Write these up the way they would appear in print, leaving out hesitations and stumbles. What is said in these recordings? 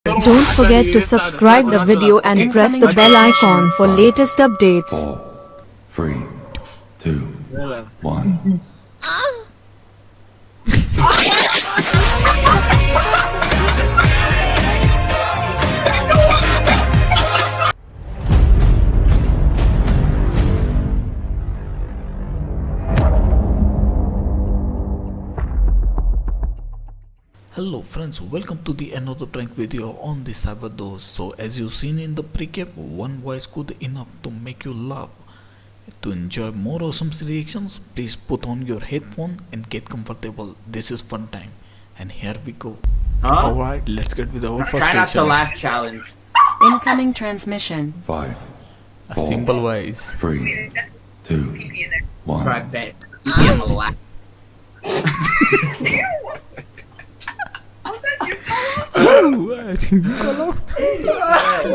Don't forget to subscribe the video and press the bell icon for latest updates. 4, 3, 2, 1. Hello friends, welcome to the another prank video on the cyber dose. So as you've seen in the precap, one voice good enough to make you laugh. To enjoy more awesome reactions, please put on your headphone and get comfortable. This is fun time, and here we go. Alright, let's get with our first Try not to reaction. laugh challenge. Incoming transmission. 5, A 4, simple voice. 3, 2, Try 1. bet. I'm gonna laugh. Oh, I think you call out.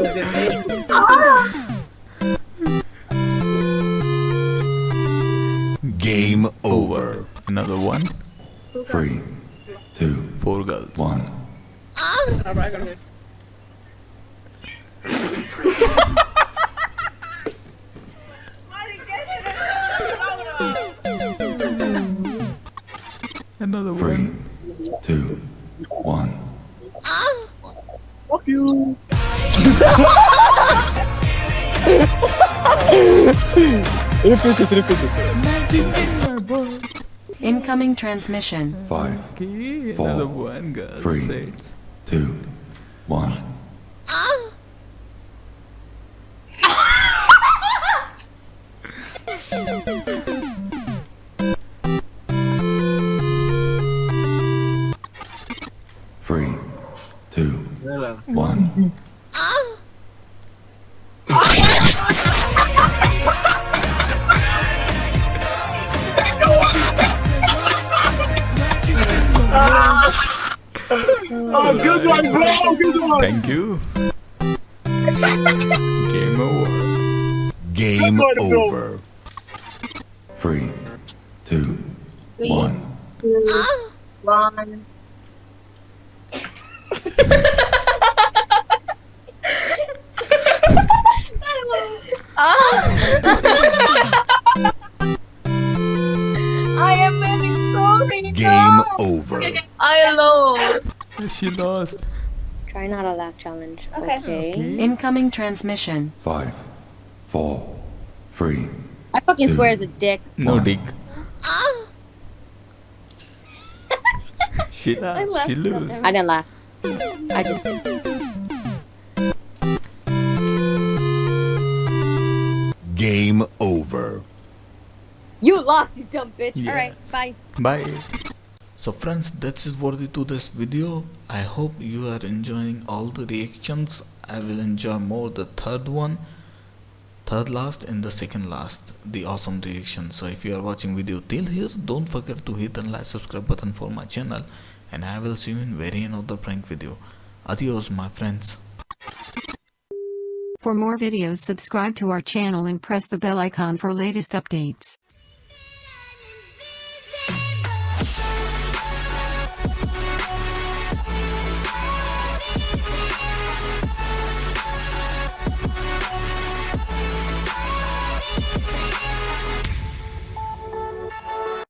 Game over. Another one. 3, 2, 4 girls. 1. Another 3, one. 2, 1. Incoming transmission. 5, Okay, 4, another one girl 3, says. 2, 1. Three, 2, 1. Oh, good one, bro! Good one! Thank you. Game over. Game Come on, bro. over. 3, 2, 1. One. I am very sorry. Game No. over. I lost. She lost. Try not to laugh challenge. Okay. Okay. Incoming transmission. 5, 4, 3. I fucking swear it's a dick. No dick. She laughed. She lose. I didn't laugh. I just. Game over. You lost, you dumb bitch. Yeah. Alright, bye. Bye. So friends, that's it for today's video. I hope you are enjoying all the reactions. I will enjoy more the third one, third last and the second last, the awesome reaction. So if you are watching video till here, don't forget to hit the like subscribe button for my channel, and I will see you in very another prank video. Adios my friends. For more videos, subscribe to our channel and press the bell icon for latest updates.